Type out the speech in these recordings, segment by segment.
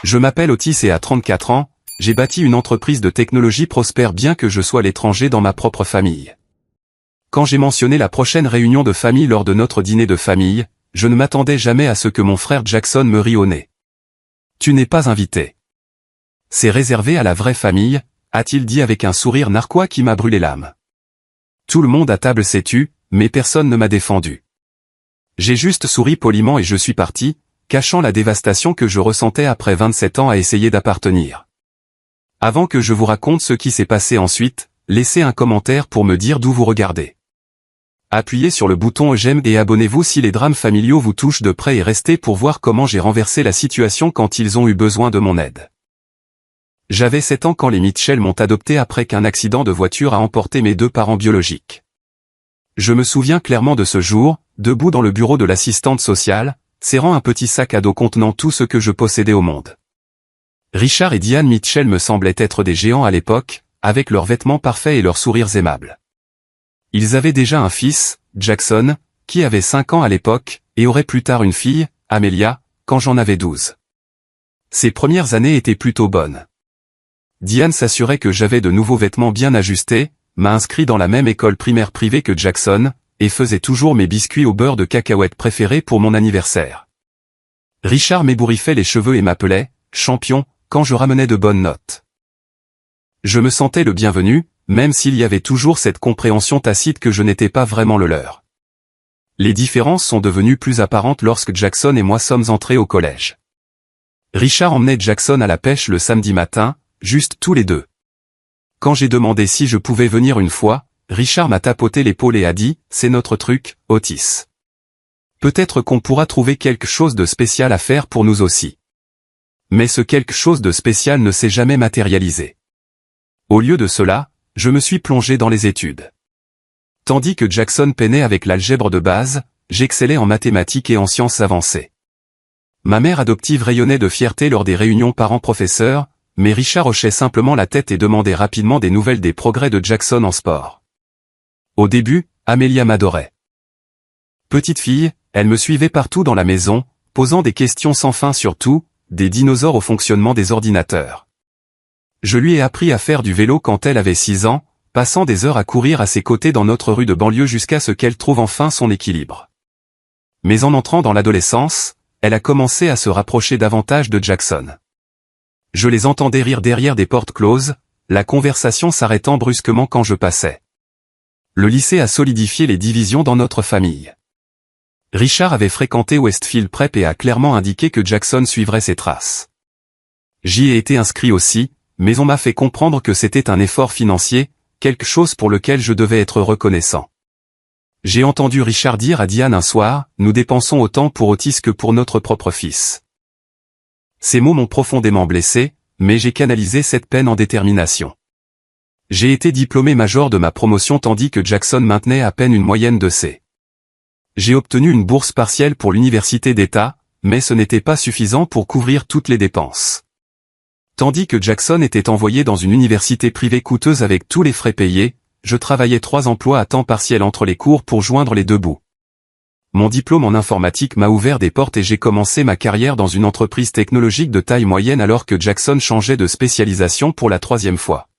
Je m'appelle Otis et à 34 ans, j'ai bâti une entreprise de technologie prospère bien que je sois l'étranger dans ma propre famille. Quand j'ai mentionné la prochaine réunion de famille lors de notre dîner de famille, je ne m'attendais jamais à ce que mon frère Jackson me rie au nez. Tu n'es pas invité. C'est réservé à la vraie famille, a-t-il dit avec un sourire narquois qui m'a brûlé l'âme. Tout le monde à table s'est tu, mais personne ne m'a défendu. J'ai juste souri poliment et je suis parti, cachant la dévastation que je ressentais après 27 ans à essayer d'appartenir. Avant que je vous raconte ce qui s'est passé ensuite, laissez un commentaire pour me dire d'où vous regardez. Appuyez sur le bouton j'aime et abonnez-vous si les drames familiaux vous touchent de près et restez pour voir comment j'ai renversé la situation quand ils ont eu besoin de mon aide. J'avais 7 ans quand les Mitchell m'ont adopté après qu'un accident de voiture a emporté mes 2 parents biologiques. Je me souviens clairement de ce jour, debout dans le bureau de l'assistante sociale, serrant un petit sac à dos contenant tout ce que je possédais au monde. Richard et Diane Mitchell me semblaient être des géants à l'époque, avec leurs vêtements parfaits et leurs sourires aimables. Ils avaient déjà un fils, Jackson, qui avait 5 ans à l'époque, et aurait plus tard une fille, Amelia, quand j'en avais 12. Ces premières années étaient plutôt bonnes. Diane s'assurait que j'avais de nouveaux vêtements bien ajustés, m'a inscrit dans la même école primaire privée que Jackson, et faisait toujours mes biscuits au beurre de cacahuète préférés pour mon anniversaire. Richard m'ébouriffait les cheveux et m'appelait « champion » quand je ramenais de bonnes notes. Je me sentais le bienvenu, même s'il y avait toujours cette compréhension tacite que je n'étais pas vraiment le leur. Les différences sont devenues plus apparentes lorsque Jackson et moi sommes entrés au collège. Richard emmenait Jackson à la pêche le samedi matin, juste tous les deux. Quand j'ai demandé si je pouvais venir une fois, Richard m'a tapoté l'épaule et a dit « C'est notre truc, Otis. Peut-être qu'on pourra trouver quelque chose de spécial à faire pour nous aussi. » Mais ce quelque chose de spécial ne s'est jamais matérialisé. Au lieu de cela, je me suis plongé dans les études. Tandis que Jackson peinait avec l'algèbre de base, j'excellais en mathématiques et en sciences avancées. Ma mère adoptive rayonnait de fierté lors des réunions parents-professeurs, mais Richard hochait simplement la tête et demandait rapidement des nouvelles des progrès de Jackson en sport. Au début, Amelia m'adorait. Petite fille, elle me suivait partout dans la maison, posant des questions sans fin sur tout, des dinosaures au fonctionnement des ordinateurs. Je lui ai appris à faire du vélo quand elle avait 6 ans, passant des heures à courir à ses côtés dans notre rue de banlieue jusqu'à ce qu'elle trouve enfin son équilibre. Mais en entrant dans l'adolescence, elle a commencé à se rapprocher davantage de Jackson. Je les entendais rire derrière des portes closes, la conversation s'arrêtant brusquement quand je passais. Le lycée a solidifié les divisions dans notre famille. Richard avait fréquenté Westfield Prep et a clairement indiqué que Jackson suivrait ses traces. J'y ai été inscrit aussi, mais on m'a fait comprendre que c'était un effort financier, quelque chose pour lequel je devais être reconnaissant. J'ai entendu Richard dire à Diane un soir, « Nous dépensons autant pour Otis que pour notre propre fils. » Ces mots m'ont profondément blessé, mais j'ai canalisé cette peine en détermination. J'ai été diplômé major de ma promotion tandis que Jackson maintenait à peine une moyenne de C. J'ai obtenu une bourse partielle pour l'université d'État, mais ce n'était pas suffisant pour couvrir toutes les dépenses. Tandis que Jackson était envoyé dans une université privée coûteuse avec tous les frais payés, je travaillais 3 emplois à temps partiel entre les cours pour joindre les 2 bouts. Mon diplôme en informatique m'a ouvert des portes et j'ai commencé ma carrière dans une entreprise technologique de taille moyenne alors que Jackson changeait de spécialisation pour la 3e fois.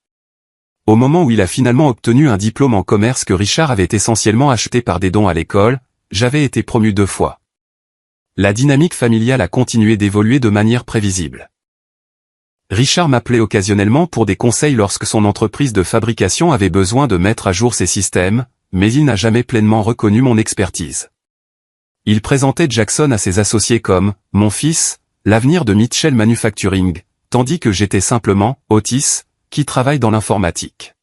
Au moment où il a finalement obtenu un diplôme en commerce que Richard avait essentiellement acheté par des dons à l'école, j'avais été promu 2 fois. La dynamique familiale a continué d'évoluer de manière prévisible. Richard m'appelait occasionnellement pour des conseils lorsque son entreprise de fabrication avait besoin de mettre à jour ses systèmes, mais il n'a jamais pleinement reconnu mon expertise. Il présentait Jackson à ses associés comme « mon fils, l'avenir de Mitchell Manufacturing », tandis que j'étais simplement « Otis », qui travaille dans l'informatique.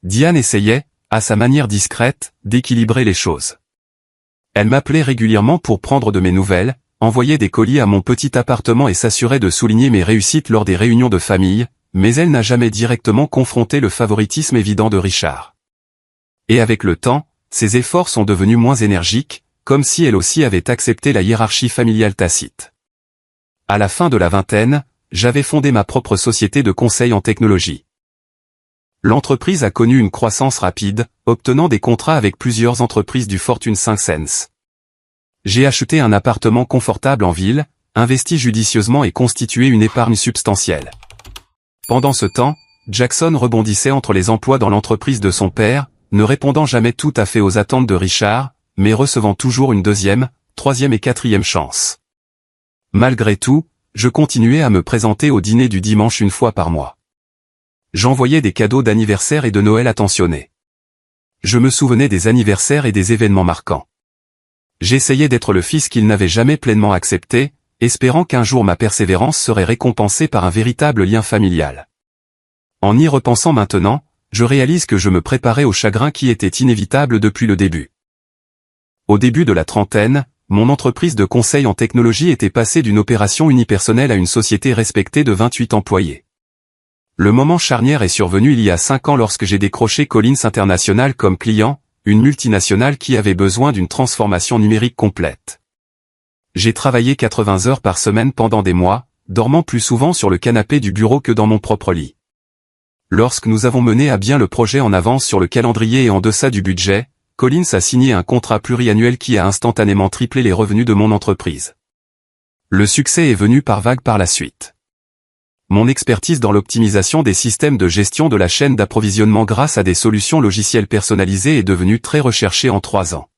Diane essayait, à sa manière discrète, d'équilibrer les choses. Elle m'appelait régulièrement pour prendre de mes nouvelles, envoyait des colis à mon petit appartement et s'assurait de souligner mes réussites lors des réunions de famille, mais elle n'a jamais directement confronté le favoritisme évident de Richard. Et avec le temps, ses efforts sont devenus moins énergiques, comme si elle aussi avait accepté la hiérarchie familiale tacite. À la fin de la vingtaine, j'avais fondé ma propre société de conseil en technologie. L'entreprise a connu une croissance rapide, obtenant des contrats avec plusieurs entreprises du Fortune 500. J'ai acheté un appartement confortable en ville, investi judicieusement et constitué une épargne substantielle. Pendant ce temps, Jackson rebondissait entre les emplois dans l'entreprise de son père, ne répondant jamais tout à fait aux attentes de Richard, mais recevant toujours une deuxième, troisième et quatrième chance. Malgré tout, je continuais à me présenter au dîner du dimanche une fois par mois. J'envoyais des cadeaux d'anniversaire et de Noël attentionnés. Je me souvenais des anniversaires et des événements marquants. J'essayais d'être le fils qu'il n'avait jamais pleinement accepté, espérant qu'un jour ma persévérance serait récompensée par un véritable lien familial. En y repensant maintenant, je réalise que je me préparais au chagrin qui était inévitable depuis le début. Au début de la trentaine, mon entreprise de conseil en technologie était passée d'une opération unipersonnelle à une société respectée de 28 employés. Le moment charnière est survenu il y a 5 ans lorsque j'ai décroché Collins International comme client, une multinationale qui avait besoin d'une transformation numérique complète. J'ai travaillé 80 heures par semaine pendant des mois, dormant plus souvent sur le canapé du bureau que dans mon propre lit. Lorsque nous avons mené à bien le projet en avance sur le calendrier et en deçà du budget, Collins a signé un contrat pluriannuel qui a instantanément triplé les revenus de mon entreprise. Le succès est venu par vagues par la suite. Mon expertise dans l'optimisation des systèmes de gestion de la chaîne d'approvisionnement grâce à des solutions logicielles personnalisées est devenue très recherchée en 3 ans.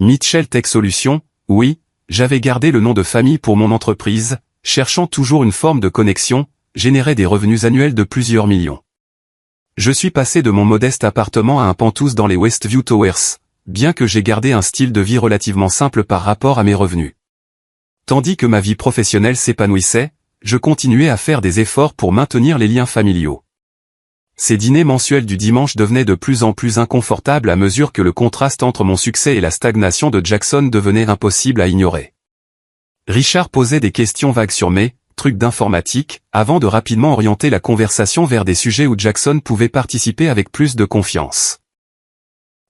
Mitchell Tech Solutions, oui, j'avais gardé le nom de famille pour mon entreprise, cherchant toujours une forme de connexion, générait des revenus annuels de plusieurs millions. Je suis passé de mon modeste appartement à un penthouse dans les Westview Towers, bien que j'ai gardé un style de vie relativement simple par rapport à mes revenus. Tandis que ma vie professionnelle s'épanouissait, je continuais à faire des efforts pour maintenir les liens familiaux. Ces dîners mensuels du dimanche devenaient de plus en plus inconfortables à mesure que le contraste entre mon succès et la stagnation de Jackson devenait impossible à ignorer. Richard posait des questions vagues sur mes trucs d'informatique, avant de rapidement orienter la conversation vers des sujets où Jackson pouvait participer avec plus de confiance.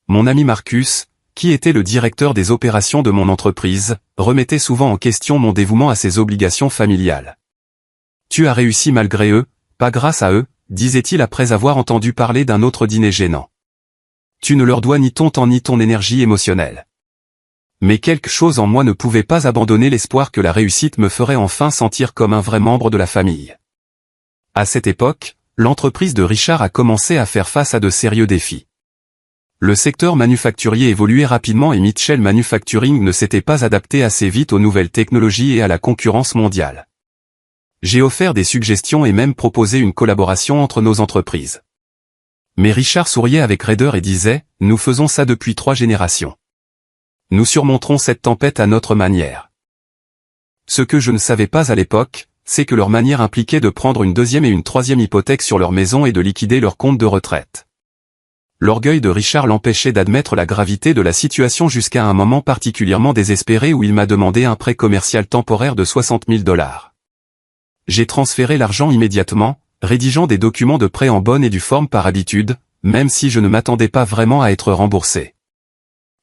Mon ami Marcus, qui était le directeur des opérations de mon entreprise, remettait souvent en question mon dévouement à ses obligations familiales. « Tu as réussi malgré eux, pas grâce à eux », disait-il après avoir entendu parler d'un autre dîner gênant. « Tu ne leur dois ni ton temps ni ton énergie émotionnelle. » Mais quelque chose en moi ne pouvait pas abandonner l'espoir que la réussite me ferait enfin sentir comme un vrai membre de la famille. À cette époque, l'entreprise de Richard a commencé à faire face à de sérieux défis. Le secteur manufacturier évoluait rapidement et Mitchell Manufacturing ne s'était pas adapté assez vite aux nouvelles technologies et à la concurrence mondiale. J'ai offert des suggestions et même proposé une collaboration entre nos entreprises. Mais Richard souriait avec raideur et disait « Nous faisons ça depuis 3 générations. Nous surmonterons cette tempête à notre manière. » Ce que je ne savais pas à l'époque, c'est que leur manière impliquait de prendre une deuxième et une troisième hypothèque sur leur maison et de liquider leur compte de retraite. L'orgueil de Richard l'empêchait d'admettre la gravité de la situation jusqu'à un moment particulièrement désespéré où il m'a demandé un prêt commercial temporaire de $60 000. J'ai transféré l'argent immédiatement, rédigeant des documents de prêt en bonne et due forme par habitude, même si je ne m'attendais pas vraiment à être remboursé.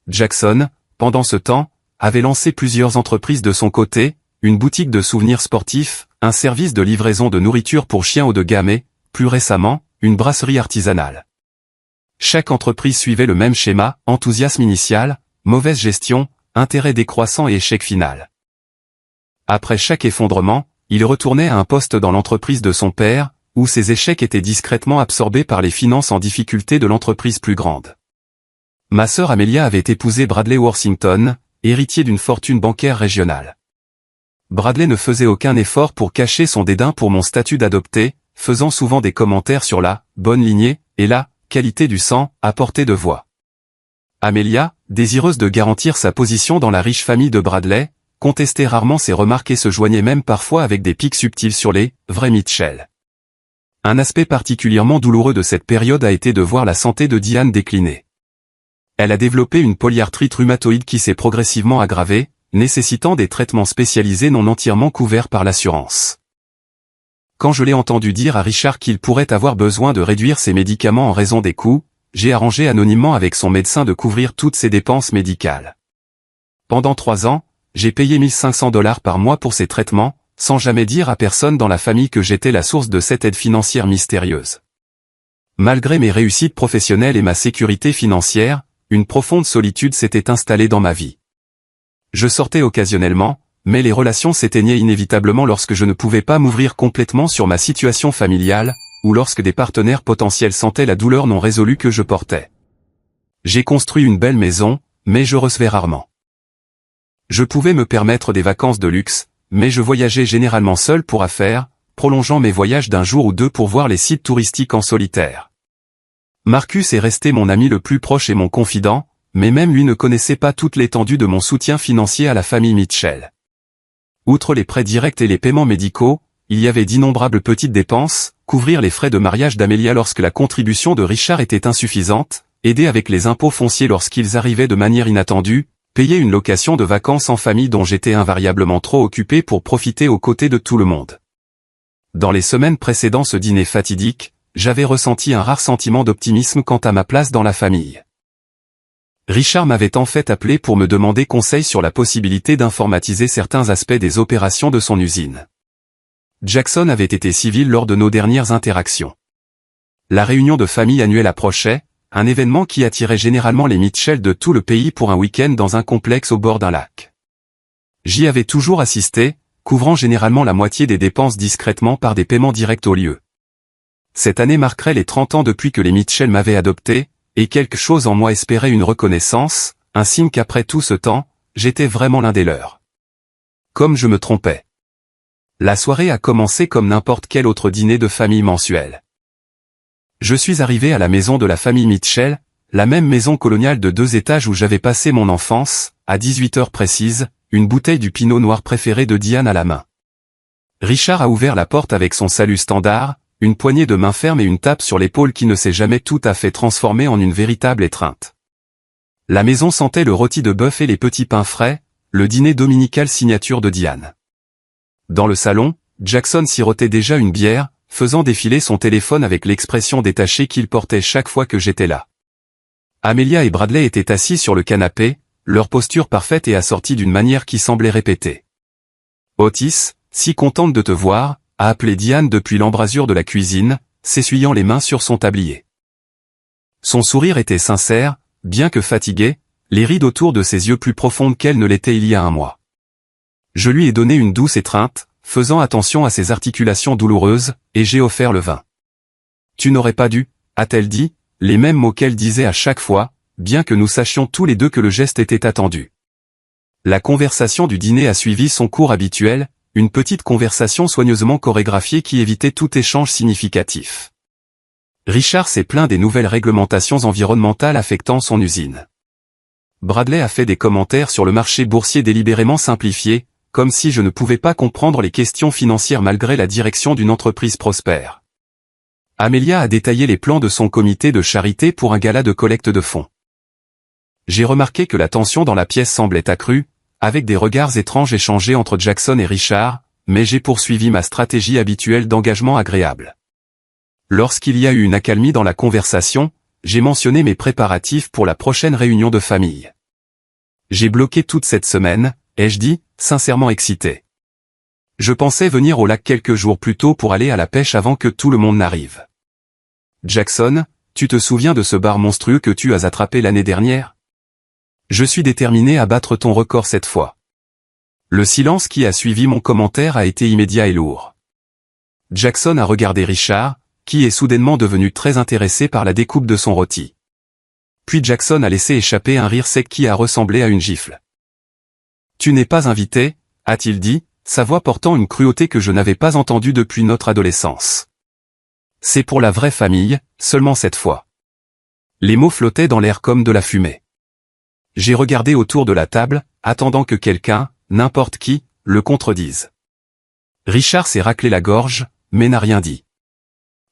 Jackson, pendant ce temps, avait lancé plusieurs entreprises de son côté, une boutique de souvenirs sportifs, un service de livraison de nourriture pour chiens haut de gamme et, plus récemment, une brasserie artisanale. Chaque entreprise suivait le même schéma, enthousiasme initial, mauvaise gestion, intérêt décroissant et échec final. Après chaque effondrement, il retournait à un poste dans l'entreprise de son père, où ses échecs étaient discrètement absorbés par les finances en difficulté de l'entreprise plus grande. Ma sœur Amelia avait épousé Bradley Worthington, héritier d'une fortune bancaire régionale. Bradley ne faisait aucun effort pour cacher son dédain pour mon statut d'adopté, faisant souvent des commentaires sur la « bonne lignée » et la « qualité du sang » à portée de voix. Amelia, désireuse de garantir sa position dans la riche famille de Bradley, contestait rarement ses remarques et se joignait même parfois avec des pics subtils sur les « vrais Mitchell ». Un aspect particulièrement douloureux de cette période a été de voir la santé de Diane décliner. Elle a développé une polyarthrite rhumatoïde qui s'est progressivement aggravée, nécessitant des traitements spécialisés non entièrement couverts par l'assurance. Quand je l'ai entendu dire à Richard qu'il pourrait avoir besoin de réduire ses médicaments en raison des coûts, j'ai arrangé anonymement avec son médecin de couvrir toutes ses dépenses médicales. Pendant 3 ans, j'ai payé $1 500 par mois pour ces traitements, sans jamais dire à personne dans la famille que j'étais la source de cette aide financière mystérieuse. Malgré mes réussites professionnelles et ma sécurité financière, une profonde solitude s'était installée dans ma vie. Je sortais occasionnellement, mais les relations s'éteignaient inévitablement lorsque je ne pouvais pas m'ouvrir complètement sur ma situation familiale, ou lorsque des partenaires potentiels sentaient la douleur non résolue que je portais. J'ai construit une belle maison, mais je recevais rarement. Je pouvais me permettre des vacances de luxe, mais je voyageais généralement seul pour affaires, prolongeant mes voyages d'un jour ou deux pour voir les sites touristiques en solitaire. Marcus est resté mon ami le plus proche et mon confident, mais même lui ne connaissait pas toute l'étendue de mon soutien financier à la famille Mitchell. Outre les prêts directs et les paiements médicaux, il y avait d'innombrables petites dépenses, couvrir les frais de mariage d'Amelia lorsque la contribution de Richard était insuffisante, aider avec les impôts fonciers lorsqu'ils arrivaient de manière inattendue, payer une location de vacances en famille dont j'étais invariablement trop occupé pour profiter aux côtés de tout le monde. Dans les semaines précédant ce dîner fatidique, j'avais ressenti un rare sentiment d'optimisme quant à ma place dans la famille. Richard m'avait en fait appelé pour me demander conseil sur la possibilité d'informatiser certains aspects des opérations de son usine. Jackson avait été civil lors de nos dernières interactions. La réunion de famille annuelle approchait, un événement qui attirait généralement les Mitchell de tout le pays pour un week-end dans un complexe au bord d'un lac. J'y avais toujours assisté, couvrant généralement la moitié des dépenses discrètement par des paiements directs au lieu. Cette année marquerait les 30 ans depuis que les Mitchell m'avaient adopté, et quelque chose en moi espérait une reconnaissance, un signe qu'après tout ce temps, j'étais vraiment l'un des leurs. Comme je me trompais. La soirée a commencé comme n'importe quel autre dîner de famille mensuel. Je suis arrivé à la maison de la famille Mitchell, la même maison coloniale de 2 étages où j'avais passé mon enfance, à 18 heures précises, une bouteille du pinot noir préféré de Diane à la main. Richard a ouvert la porte avec son salut standard, une poignée de main ferme et une tape sur l'épaule qui ne s'est jamais tout à fait transformée en une véritable étreinte. La maison sentait le rôti de bœuf et les petits pains frais, le dîner dominical signature de Diane. Dans le salon, Jackson sirotait déjà une bière, faisant défiler son téléphone avec l'expression détachée qu'il portait chaque fois que j'étais là. Amelia et Bradley étaient assis sur le canapé, leur posture parfaite et assortie d'une manière qui semblait répéter. « Otis, si contente de te voir », a appelé Diane depuis l'embrasure de la cuisine, s'essuyant les mains sur son tablier. Son sourire était sincère, bien que fatigué, les rides autour de ses yeux plus profondes qu'elle ne l'étaient il y a un mois. Je lui ai donné une douce étreinte, faisant attention à ses articulations douloureuses, et j'ai offert le vin. « Tu n'aurais pas dû », a-t-elle dit, les mêmes mots qu'elle disait à chaque fois, bien que nous sachions tous les deux que le geste était attendu. La conversation du dîner a suivi son cours habituel, une petite conversation soigneusement chorégraphiée qui évitait tout échange significatif. Richard s'est plaint des nouvelles réglementations environnementales affectant son usine. Bradley a fait des commentaires sur le marché boursier délibérément simplifié, comme si je ne pouvais pas comprendre les questions financières malgré la direction d'une entreprise prospère. Amelia a détaillé les plans de son comité de charité pour un gala de collecte de fonds. J'ai remarqué que la tension dans la pièce semblait accrue, avec des regards étranges échangés entre Jackson et Richard, mais j'ai poursuivi ma stratégie habituelle d'engagement agréable. Lorsqu'il y a eu une accalmie dans la conversation, j'ai mentionné mes préparatifs pour la prochaine réunion de famille. J'ai bloqué toute cette semaine, ai-je dit, sincèrement excité. Je pensais venir au lac quelques jours plus tôt pour aller à la pêche avant que tout le monde n'arrive. Jackson, tu te souviens de ce bar monstrueux que tu as attrapé l'année dernière ? Je suis déterminé à battre ton record cette fois. Le silence qui a suivi mon commentaire a été immédiat et lourd. Jackson a regardé Richard, qui est soudainement devenu très intéressé par la découpe de son rôti. Puis Jackson a laissé échapper un rire sec qui a ressemblé à une gifle. « Tu n'es pas invité », a-t-il dit, sa voix portant une cruauté que je n'avais pas entendue depuis notre adolescence. « C'est pour la vraie famille, seulement cette fois. » Les mots flottaient dans l'air comme de la fumée. J'ai regardé autour de la table, attendant que quelqu'un, n'importe qui, le contredise. Richard s'est raclé la gorge, mais n'a rien dit.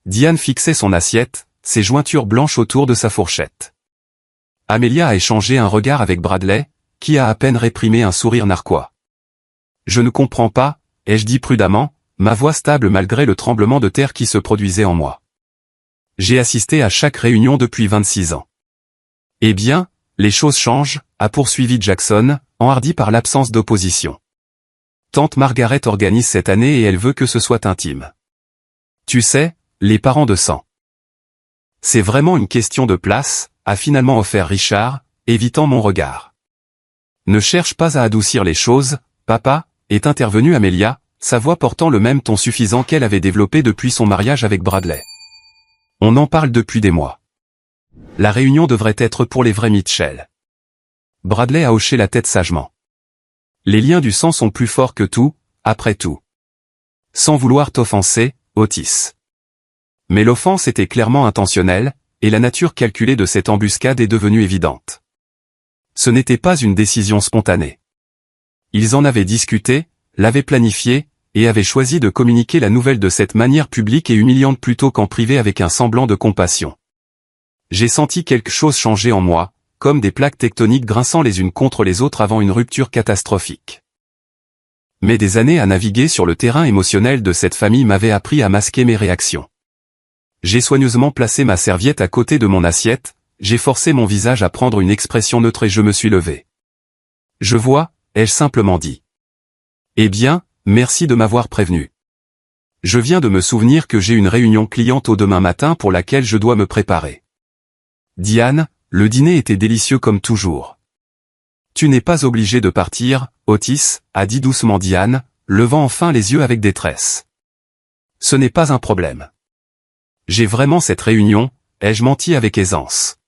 Diane fixait son assiette, ses jointures blanches autour de sa fourchette. Amelia a échangé un regard avec Bradley, qui a à peine réprimé un sourire narquois. « Je ne comprends pas », ai-je dit prudemment, ma voix stable malgré le tremblement de terre qui se produisait en moi. J'ai assisté à chaque réunion depuis 26 ans. Eh bien, les choses changent, a poursuivi Jackson, enhardi par l'absence d'opposition. Tante Margaret organise cette année et elle veut que ce soit intime. Tu sais, les parents de sang. C'est vraiment une question de place, a finalement offert Richard, évitant mon regard. Ne cherche pas à adoucir les choses, papa, est intervenue Amelia, sa voix portant le même ton suffisant qu'elle avait développé depuis son mariage avec Bradley. On en parle depuis des mois. La réunion devrait être pour les vrais Mitchell. Bradley a hoché la tête sagement. Les liens du sang sont plus forts que tout, après tout. Sans vouloir t'offenser, Otis. Mais l'offense était clairement intentionnelle, et la nature calculée de cette embuscade est devenue évidente. Ce n'était pas une décision spontanée. Ils en avaient discuté, l'avaient planifié, et avaient choisi de communiquer la nouvelle de cette manière publique et humiliante plutôt qu'en privé avec un semblant de compassion. J'ai senti quelque chose changer en moi, comme des plaques tectoniques grinçant les unes contre les autres avant une rupture catastrophique. Mais des années à naviguer sur le terrain émotionnel de cette famille m'avaient appris à masquer mes réactions. J'ai soigneusement placé ma serviette à côté de mon assiette, j'ai forcé mon visage à prendre une expression neutre et je me suis levé. Je vois, ai-je simplement dit. Eh bien, merci de m'avoir prévenu. Je viens de me souvenir que j'ai une réunion cliente au demain matin pour laquelle je dois me préparer. Diane, le dîner était délicieux comme toujours. Tu n'es pas obligé de partir, Otis, a dit doucement Diane, levant enfin les yeux avec détresse. Ce n'est pas un problème. J'ai vraiment cette réunion, ai-je menti avec aisance.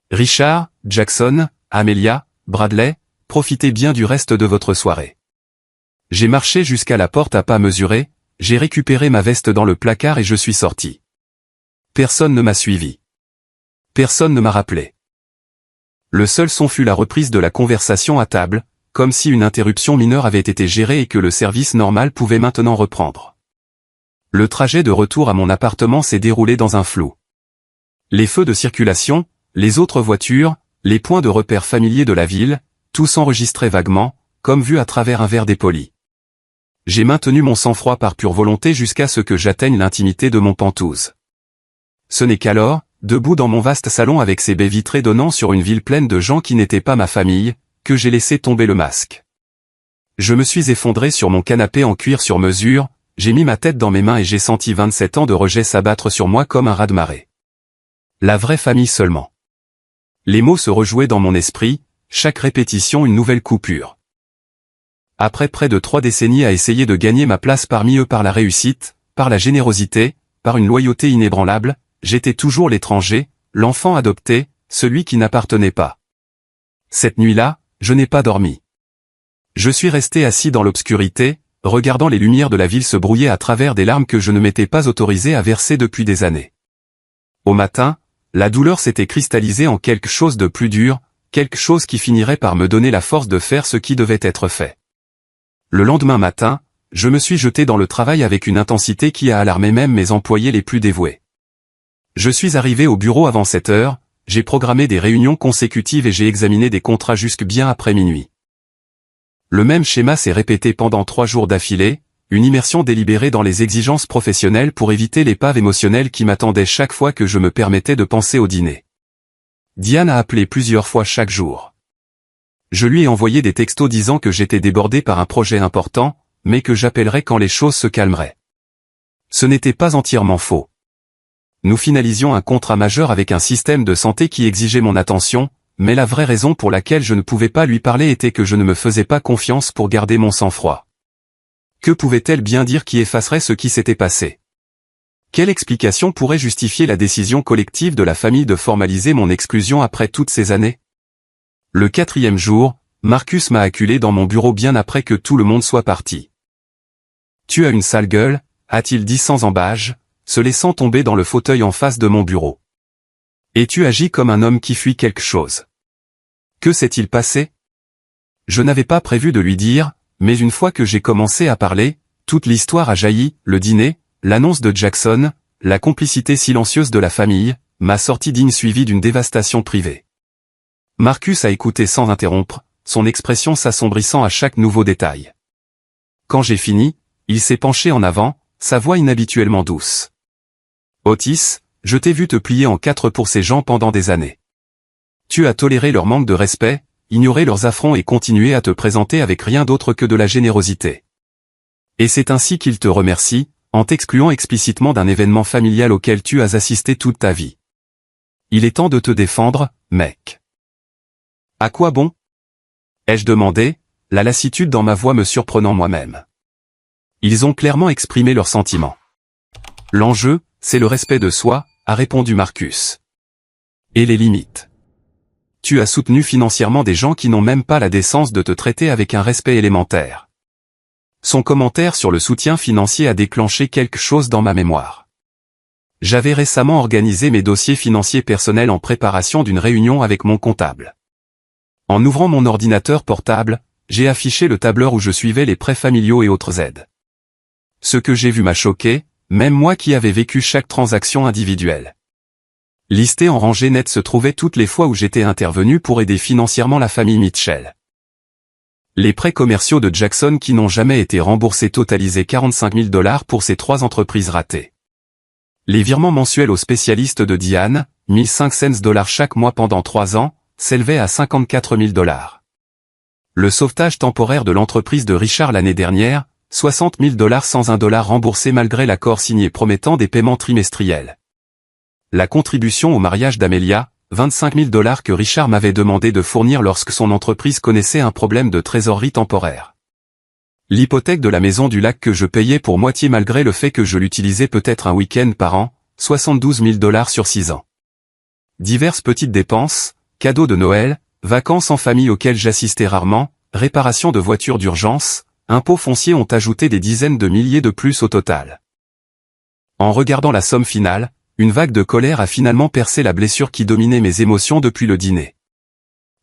Richard, Jackson, Amelia, Bradley, profitez bien du reste de votre soirée. J'ai marché jusqu'à la porte à pas mesurés, j'ai récupéré ma veste dans le placard et je suis sorti. Personne ne m'a suivi. Personne ne m'a rappelé. Le seul son fut la reprise de la conversation à table, comme si une interruption mineure avait été gérée et que le service normal pouvait maintenant reprendre. Le trajet de retour à mon appartement s'est déroulé dans un flou. Les feux de circulation, les autres voitures, les points de repère familiers de la ville, tout s'enregistrait vaguement, comme vu à travers un verre dépoli. J'ai maintenu mon sang-froid par pure volonté jusqu'à ce que j'atteigne l'intimité de mon Penthouse. Ce n'est qu'alors, debout dans mon vaste salon avec ses baies vitrées donnant sur une ville pleine de gens qui n'étaient pas ma famille, que j'ai laissé tomber le masque. Je me suis effondré sur mon canapé en cuir sur mesure, j'ai mis ma tête dans mes mains et j'ai senti 27 ans de rejet s'abattre sur moi comme un raz-de-marée. La vraie famille seulement. Les mots se rejouaient dans mon esprit, chaque répétition une nouvelle coupure. Après près de 3 décennies à essayer de gagner ma place parmi eux par la réussite, par la générosité, par une loyauté inébranlable, j'étais toujours l'étranger, l'enfant adopté, celui qui n'appartenait pas. Cette nuit-là, je n'ai pas dormi. Je suis resté assis dans l'obscurité, regardant les lumières de la ville se brouiller à travers des larmes que je ne m'étais pas autorisé à verser depuis des années. Au matin, la douleur s'était cristallisée en quelque chose de plus dur, quelque chose qui finirait par me donner la force de faire ce qui devait être fait. Le lendemain matin, je me suis jeté dans le travail avec une intensité qui a alarmé même mes employés les plus dévoués. Je suis arrivé au bureau avant 7 heures, j'ai programmé des réunions consécutives et j'ai examiné des contrats jusque bien après minuit. Le même schéma s'est répété pendant 3 jours d'affilée, une immersion délibérée dans les exigences professionnelles pour éviter l'épave émotionnelle qui m'attendait chaque fois que je me permettais de penser au dîner. Diane a appelé plusieurs fois chaque jour. Je lui ai envoyé des textos disant que j'étais débordé par un projet important, mais que j'appellerais quand les choses se calmeraient. Ce n'était pas entièrement faux. Nous finalisions un contrat majeur avec un système de santé qui exigeait mon attention, mais la vraie raison pour laquelle je ne pouvais pas lui parler était que je ne me faisais pas confiance pour garder mon sang-froid. Que pouvait-elle bien dire qui effacerait ce qui s'était passé? Quelle explication pourrait justifier la décision collective de la famille de formaliser mon exclusion après toutes ces années? Le 4e jour, Marcus m'a acculé dans mon bureau bien après que tout le monde soit parti. « Tu as une sale gueule », a-t-il dit sans embâche, se laissant tomber dans le fauteuil en face de mon bureau. « Et tu agis comme un homme qui fuit quelque chose. » Que s'est-il passé? Je n'avais pas prévu de lui dire, mais une fois que j'ai commencé à parler, toute l'histoire a jailli, le dîner, l'annonce de Jackson, la complicité silencieuse de la famille, ma sortie digne suivie d'une dévastation privée. Marcus a écouté sans interrompre, son expression s'assombrissant à chaque nouveau détail. Quand j'ai fini, il s'est penché en avant, sa voix inhabituellement douce. « Otis, je t'ai vu te plier en 4 pour ces gens pendant des années. Tu as toléré leur manque de respect, ignoré leurs affronts et continué à te présenter avec rien d'autre que de la générosité. Et c'est ainsi qu'ils te remercient, en t'excluant explicitement d'un événement familial auquel tu as assisté toute ta vie. Il est temps de te défendre, mec. » À quoi bon? Ai-je demandé, la lassitude dans ma voix me surprenant moi-même. Ils ont clairement exprimé leurs sentiments. L'enjeu, c'est le respect de soi, a répondu Marcus. Et les limites. Tu as soutenu financièrement des gens qui n'ont même pas la décence de te traiter avec un respect élémentaire. Son commentaire sur le soutien financier a déclenché quelque chose dans ma mémoire. J'avais récemment organisé mes dossiers financiers personnels en préparation d'une réunion avec mon comptable. En ouvrant mon ordinateur portable, j'ai affiché le tableur où je suivais les prêts familiaux et autres aides. Ce que j'ai vu m'a choqué, même moi qui avais vécu chaque transaction individuelle. Listé en rangée nette se trouvaient toutes les fois où j'étais intervenu pour aider financièrement la famille Mitchell. Les prêts commerciaux de Jackson qui n'ont jamais été remboursés totalisaient $45 000 pour ces 3 entreprises ratées. Les virements mensuels aux spécialistes de Diane, 1500 $ chaque mois pendant 3 ans, s'élevaient à $54 000. Le sauvetage temporaire de l'entreprise de Richard l'année dernière, $60 000 sans $1 remboursé malgré l'accord signé promettant des paiements trimestriels. La contribution au mariage d'Amelia, $25 000 que Richard m'avait demandé de fournir lorsque son entreprise connaissait un problème de trésorerie temporaire. L'hypothèque de la maison du lac que je payais pour moitié malgré le fait que je l'utilisais peut-être un week-end par an, $72 000 sur 6 ans. Diverses petites dépenses, cadeaux de Noël, vacances en famille auxquelles j'assistais rarement, réparation de voitures d'urgence, impôts fonciers ont ajouté des dizaines de milliers de plus au total. En regardant la somme finale, une vague de colère a finalement percé la blessure qui dominait mes émotions depuis le dîner.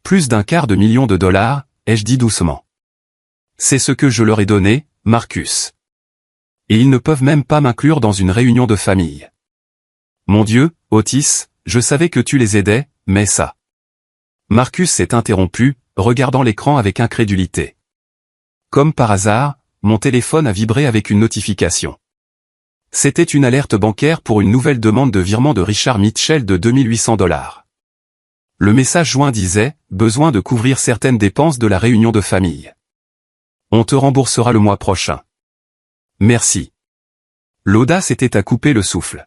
Plus d'$250 000, ai-je dit doucement. C'est ce que je leur ai donné, Marcus. Et ils ne peuvent même pas m'inclure dans une réunion de famille. Mon Dieu, Otis, je savais que tu les aidais, mais ça. Marcus s'est interrompu, regardant l'écran avec incrédulité. Comme par hasard, mon téléphone a vibré avec une notification. C'était une alerte bancaire pour une nouvelle demande de virement de Richard Mitchell de $2800. Le message joint disait « Besoin de couvrir certaines dépenses de la réunion de famille. On te remboursera le mois prochain. Merci. » L'audace était à couper le souffle.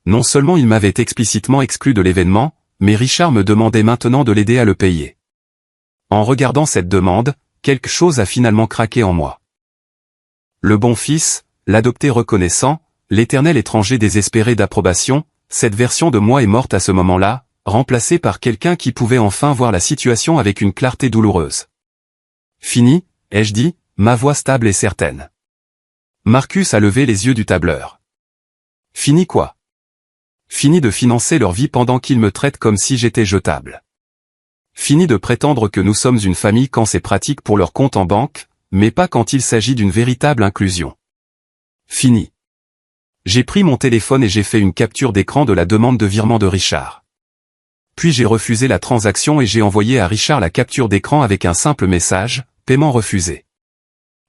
Non seulement il m'avait explicitement exclu de l'événement, mais Richard me demandait maintenant de l'aider à le payer. En regardant cette demande, quelque chose a finalement craqué en moi. Le bon fils, l'adopté reconnaissant, l'éternel étranger désespéré d'approbation, cette version de moi est morte à ce moment-là, remplacée par quelqu'un qui pouvait enfin voir la situation avec une clarté douloureuse. Fini, ai-je dit, ma voix stable et certaine. Marcus a levé les yeux du tableur. Fini quoi? Fini de financer leur vie pendant qu'ils me traitent comme si j'étais jetable. Fini de prétendre que nous sommes une famille quand c'est pratique pour leur compte en banque, mais pas quand il s'agit d'une véritable inclusion. Fini. J'ai pris mon téléphone et j'ai fait une capture d'écran de la demande de virement de Richard. Puis j'ai refusé la transaction et j'ai envoyé à Richard la capture d'écran avec un simple message, paiement refusé.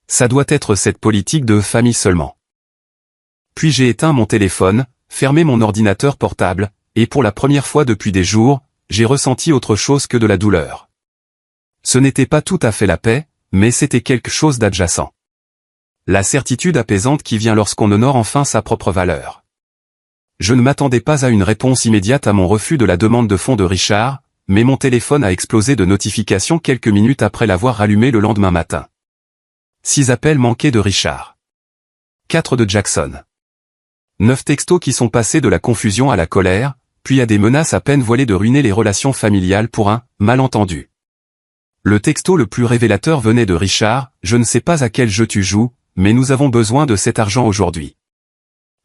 Ça doit être cette politique de famille seulement. Puis j'ai éteint mon téléphone, fermé mon ordinateur portable, et pour la première fois depuis des jours, j'ai ressenti autre chose que de la douleur. Ce n'était pas tout à fait la paix, mais c'était quelque chose d'adjacent. La certitude apaisante qui vient lorsqu'on honore enfin sa propre valeur. Je ne m'attendais pas à une réponse immédiate à mon refus de la demande de fonds de Richard, mais mon téléphone a explosé de notifications quelques minutes après l'avoir rallumé le lendemain matin. 6 appels manqués de Richard. 4 de Jackson. 9 textos qui sont passés de la confusion à la colère, puis à des menaces à peine voilées de ruiner les relations familiales pour un malentendu. Le texto le plus révélateur venait de Richard, je ne sais pas à quel jeu tu joues, mais nous avons besoin de cet argent aujourd'hui.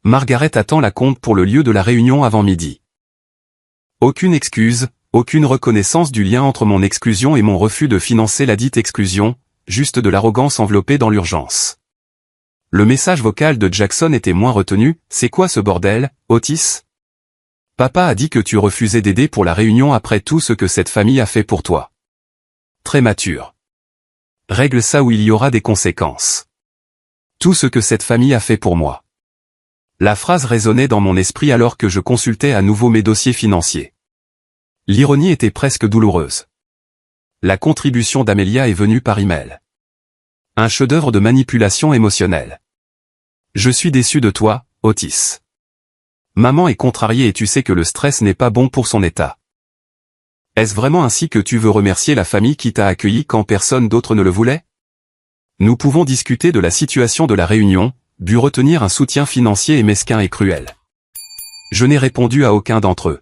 Margaret attend la compte pour le lieu de la réunion avant midi. Aucune excuse, aucune reconnaissance du lien entre mon exclusion et mon refus de financer la dite exclusion, juste de l'arrogance enveloppée dans l'urgence. Le message vocal de Jackson était moins retenu, c'est quoi ce bordel, Otis? Papa a dit que tu refusais d'aider pour la réunion après tout ce que cette famille a fait pour toi. Très mature. Règle ça ou il y aura des conséquences. Tout ce que cette famille a fait pour moi. La phrase résonnait dans mon esprit alors que je consultais à nouveau mes dossiers financiers. L'ironie était presque douloureuse. La contribution d'Amelia est venue par email. Un chef-d'œuvre de manipulation émotionnelle. Je suis déçu de toi, Otis. Maman est contrariée et tu sais que le stress n'est pas bon pour son état. Est-ce vraiment ainsi que tu veux remercier la famille qui t'a accueilli quand personne d'autre ne le voulait? Nous pouvons discuter de la situation de la réunion, but retenir un soutien financier et mesquin et cruel. Je n'ai répondu à aucun d'entre eux.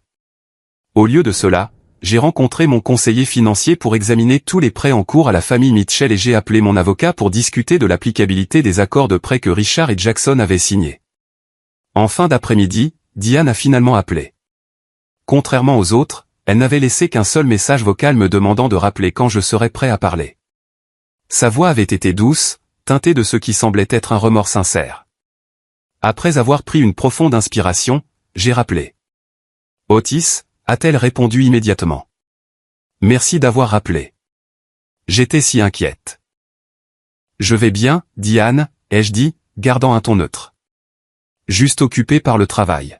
Au lieu de cela, j'ai rencontré mon conseiller financier pour examiner tous les prêts en cours à la famille Mitchell et j'ai appelé mon avocat pour discuter de l'applicabilité des accords de prêt que Richard et Jackson avaient signés. En fin d'après-midi, Diane a finalement appelé. Contrairement aux autres, elle n'avait laissé qu'un seul message vocal me demandant de rappeler quand je serais prêt à parler. Sa voix avait été douce, teintée de ce qui semblait être un remords sincère. Après avoir pris une profonde inspiration, j'ai rappelé. Otis, a-t-elle répondu immédiatement. Merci d'avoir rappelé. J'étais si inquiète. Je vais bien, Diane, ai-je dit, gardant un ton neutre. Juste occupé par le travail.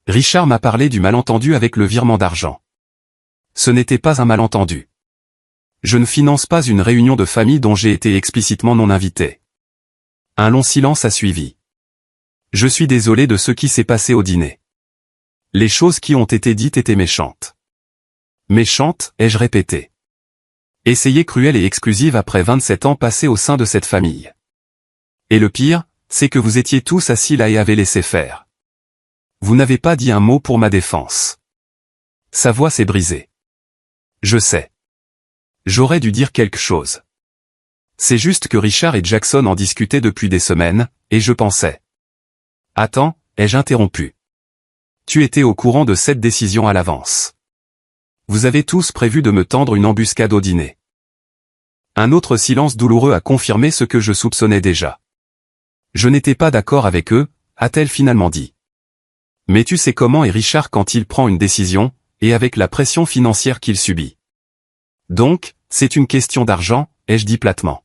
Richard m'a parlé du malentendu avec le virement d'argent. Ce n'était pas un malentendu. Je ne finance pas une réunion de famille dont j'ai été explicitement non invité. Un long silence a suivi. Je suis désolé de ce qui s'est passé au dîner. Les choses qui ont été dites étaient méchantes. Méchantes, ai-je répété. Essayée cruelle et exclusive après 27 ans passés au sein de cette famille. Et le pire, c'est que vous étiez tous assis là et avez laissé faire. Vous n'avez pas dit un mot pour ma défense. Sa voix s'est brisée. Je sais. J'aurais dû dire quelque chose. C'est juste que Richard et Jackson en discutaient depuis des semaines, et je pensais. Attends, ai-je interrompu. Tu étais au courant de cette décision à l'avance. Vous avez tous prévu de me tendre une embuscade au dîner. Un autre silence douloureux a confirmé ce que je soupçonnais déjà. Je n'étais pas d'accord avec eux, a-t-elle finalement dit. Mais tu sais comment est Richard quand il prend une décision, et avec la pression financière qu'il subit. Donc, c'est une question d'argent, ai-je dit platement.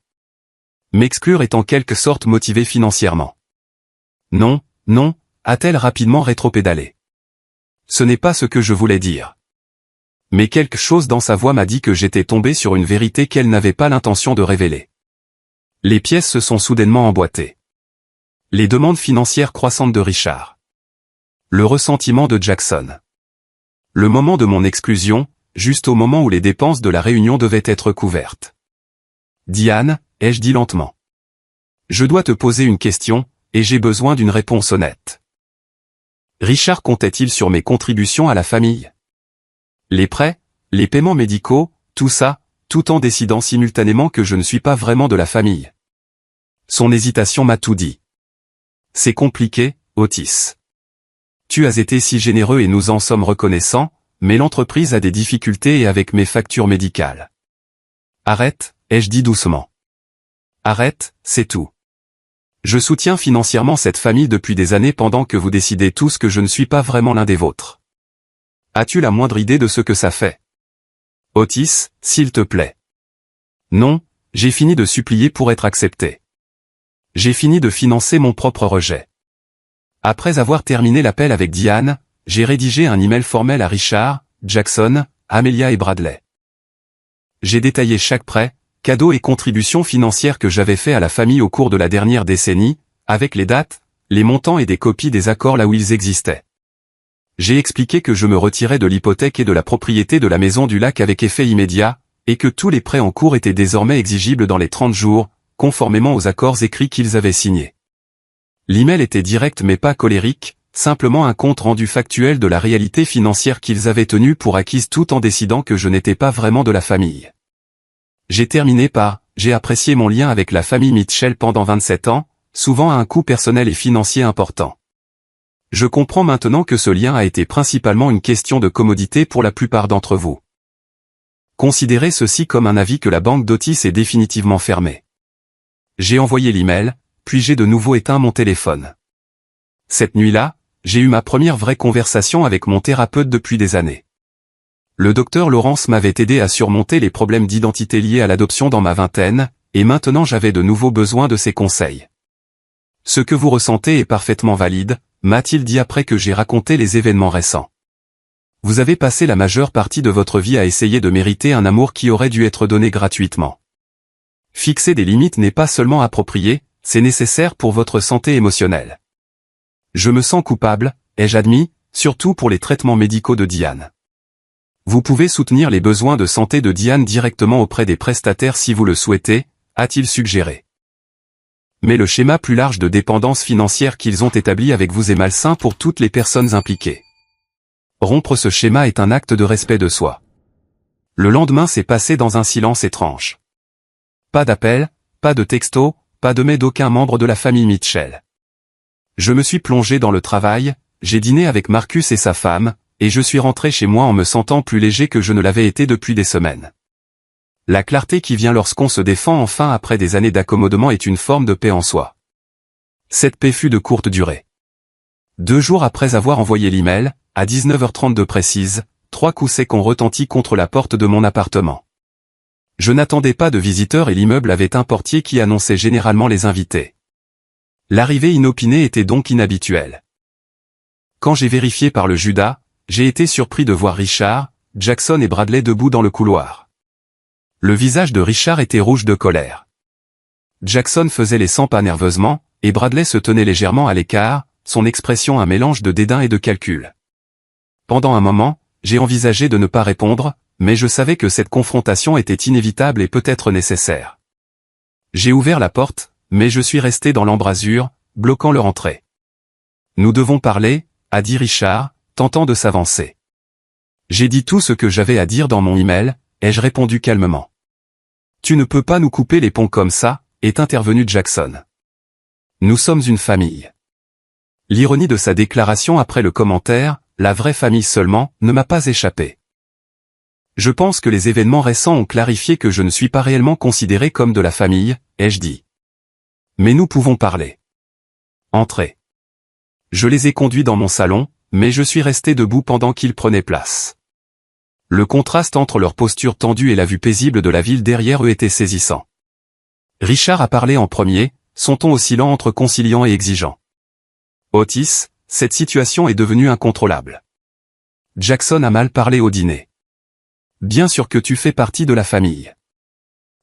M'exclure est en quelque sorte motivé financièrement. Non, non, a-t-elle rapidement rétropédalé. Ce n'est pas ce que je voulais dire. Mais quelque chose dans sa voix m'a dit que j'étais tombé sur une vérité qu'elle n'avait pas l'intention de révéler. Les pièces se sont soudainement emboîtées. Les demandes financières croissantes de Richard. Le ressentiment de Jackson. Le moment de mon exclusion, juste au moment où les dépenses de la réunion devaient être couvertes. Diane, ai-je dit lentement. Je dois te poser une question, et j'ai besoin d'une réponse honnête. Richard comptait-il sur mes contributions à la famille? Les prêts, les paiements médicaux, tout ça, tout en décidant simultanément que je ne suis pas vraiment de la famille. Son hésitation m'a tout dit. C'est compliqué, Otis. Tu as été si généreux et nous en sommes reconnaissants, mais l'entreprise a des difficultés et avec mes factures médicales. Arrête, ai-je dit doucement. Arrête, c'est tout. Je soutiens financièrement cette famille depuis des années pendant que vous décidez tous que je ne suis pas vraiment l'un des vôtres. As-tu la moindre idée de ce que ça fait? Otis, s'il te plaît. Non, j'ai fini de supplier pour être accepté. J'ai fini de financer mon propre rejet. Après avoir terminé l'appel avec Diane, j'ai rédigé un email formel à Richard, Jackson, Amelia et Bradley. J'ai détaillé chaque prêt, cadeau et contributions financières que j'avais fait à la famille au cours de la dernière décennie, avec les dates, les montants et des copies des accords là où ils existaient. J'ai expliqué que je me retirais de l'hypothèque et de la propriété de la maison du lac avec effet immédiat, et que tous les prêts en cours étaient désormais exigibles dans les 30 jours, conformément aux accords écrits qu'ils avaient signés. L'email était direct mais pas colérique, simplement un compte rendu factuel de la réalité financière qu'ils avaient tenue pour acquise tout en décidant que je n'étais pas vraiment de la famille. J'ai terminé par « J'ai apprécié mon lien avec la famille Mitchell pendant 27 ans, souvent à un coût personnel et financier important. Je comprends maintenant que ce lien a été principalement une question de commodité pour la plupart d'entre vous. Considérez ceci comme un avis que la banque d'Otis est définitivement fermée. » J'ai envoyé l'email, puis j'ai de nouveau éteint mon téléphone. Cette nuit-là, j'ai eu ma première vraie conversation avec mon thérapeute depuis des années. Le docteur Lawrence m'avait aidé à surmonter les problèmes d'identité liés à l'adoption dans ma vingtaine, et maintenant j'avais de nouveau besoin de ses conseils. Ce que vous ressentez est parfaitement valide, m'a-t-il dit après que j'ai raconté les événements récents. Vous avez passé la majeure partie de votre vie à essayer de mériter un amour qui aurait dû être donné gratuitement. Fixer des limites n'est pas seulement approprié, c'est nécessaire pour votre santé émotionnelle. Je me sens coupable, ai-je admis, surtout pour les traitements médicaux de Diane. Vous pouvez soutenir les besoins de santé de Diane directement auprès des prestataires si vous le souhaitez, a-t-il suggéré. Mais le schéma plus large de dépendance financière qu'ils ont établi avec vous est malsain pour toutes les personnes impliquées. Rompre ce schéma est un acte de respect de soi. Le lendemain s'est passé dans un silence étrange. Pas d'appel, pas de texto, pas de mail d'aucun membre de la famille Mitchell. Je me suis plongé dans le travail, j'ai dîné avec Marcus et sa femme, et je suis rentré chez moi en me sentant plus léger que je ne l'avais été depuis des semaines. La clarté qui vient lorsqu'on se défend enfin après des années d'accommodement est une forme de paix en soi. Cette paix fut de courte durée. 2 jours après avoir envoyé l'email, à 19h32 précise, 3 coups secs ont retenti contre la porte de mon appartement. Je n'attendais pas de visiteurs et l'immeuble avait un portier qui annonçait généralement les invités. L'arrivée inopinée était donc inhabituelle. Quand j'ai vérifié par le Judas, j'ai été surpris de voir Richard, Jackson et Bradley debout dans le couloir. Le visage de Richard était rouge de colère. Jackson faisait les 100 pas nerveusement, et Bradley se tenait légèrement à l'écart, son expression un mélange de dédain et de calcul. Pendant un moment, j'ai envisagé de ne pas répondre, mais je savais que cette confrontation était inévitable et peut-être nécessaire. J'ai ouvert la porte, mais je suis resté dans l'embrasure, bloquant leur entrée. Nous devons parler, a dit Richard, tentant de s'avancer. J'ai dit tout ce que j'avais à dire dans mon email, ai-je répondu calmement. Tu ne peux pas nous couper les ponts comme ça, est intervenu Jackson. Nous sommes une famille. L'ironie de sa déclaration après le commentaire, la vraie famille seulement, ne m'a pas échappé. Je pense que les événements récents ont clarifié que je ne suis pas réellement considéré comme de la famille, ai-je dit. Mais nous pouvons parler. Entrez. Je les ai conduits dans mon salon, mais je suis resté debout pendant qu'ils prenaient place. Le contraste entre leur posture tendue et la vue paisible de la ville derrière eux était saisissant. Richard a parlé en premier, son ton oscillant entre conciliant et exigeant. Otis, cette situation est devenue incontrôlable. Jackson a mal parlé au dîner. Bien sûr que tu fais partie de la famille.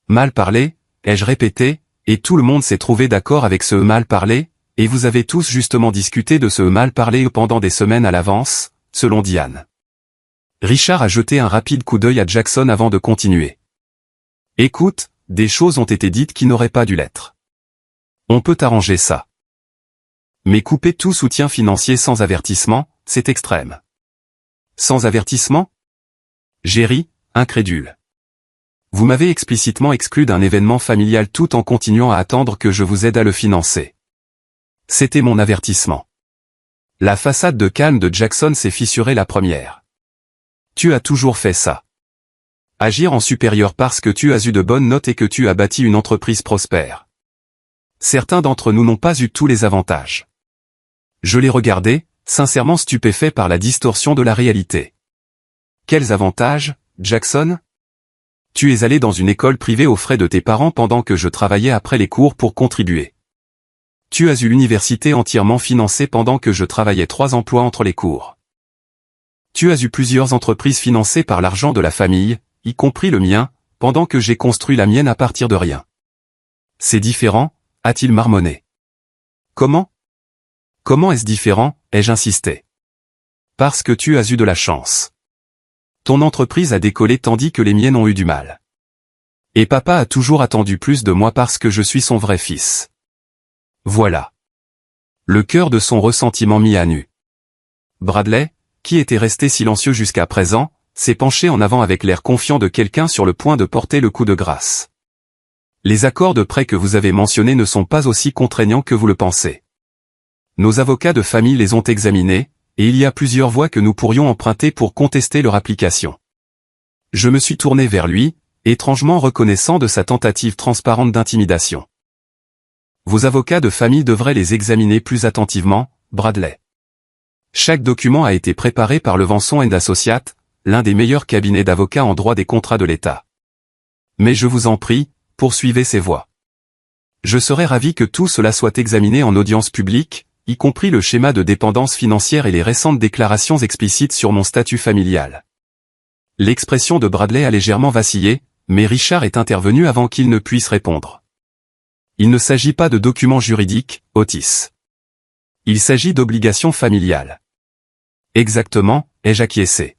Mal parlé, ai-je répété, et tout le monde s'est trouvé d'accord avec ce mal parlé, et vous avez tous justement discuté de ce mal parlé pendant des semaines à l'avance, selon Diane. Richard a jeté un rapide coup d'œil à Jackson avant de continuer. Écoute, des choses ont été dites qui n'auraient pas dû l'être. On peut arranger ça. Mais couper tout soutien financier sans avertissement, c'est extrême. Sans avertissement ? J'ai ri, incrédule. Vous m'avez explicitement exclu d'un événement familial tout en continuant à attendre que je vous aide à le financer. C'était mon avertissement. La façade de calme de Jackson s'est fissurée la première. Tu as toujours fait ça. Agir en supérieur parce que tu as eu de bonnes notes et que tu as bâti une entreprise prospère. Certains d'entre nous n'ont pas eu tous les avantages. Je l'ai regardé, sincèrement stupéfait par la distorsion de la réalité. Quels avantages, Jackson ? Tu es allé dans une école privée aux frais de tes parents pendant que je travaillais après les cours pour contribuer. Tu as eu l'université entièrement financée pendant que je travaillais 3 emplois entre les cours. Tu as eu plusieurs entreprises financées par l'argent de la famille, y compris le mien, pendant que j'ai construit la mienne à partir de rien. C'est différent, a-t-il marmonné. Comment ? Comment est-ce différent, ai-je insisté. Parce que tu as eu de la chance. Ton entreprise a décollé tandis que les miennes ont eu du mal. Et papa a toujours attendu plus de moi parce que je suis son vrai fils. Voilà. Le cœur de son ressentiment mis à nu. Bradley, qui était resté silencieux jusqu'à présent, s'est penché en avant avec l'air confiant de quelqu'un sur le point de porter le coup de grâce. Les accords de prêt que vous avez mentionnés ne sont pas aussi contraignants que vous le pensez. Nos avocats de famille les ont examinés, et il y a plusieurs voies que nous pourrions emprunter pour contester leur application. Je me suis tourné vers lui, étrangement reconnaissant de sa tentative transparente d'intimidation. Vos avocats de famille devraient les examiner plus attentivement, Bradley. Chaque document a été préparé par Levenson & Associates, l'un des meilleurs cabinets d'avocats en droit des contrats de l'État. Mais je vous en prie, poursuivez ces voies. Je serais ravi que tout cela soit examiné en audience publique, y compris le schéma de dépendance financière et les récentes déclarations explicites sur mon statut familial. L'expression de Bradley a légèrement vacillé, mais Richard est intervenu avant qu'il ne puisse répondre. Il ne s'agit pas de documents juridiques, Otis. Il s'agit d'obligations familiales. Exactement, ai-je acquiescé.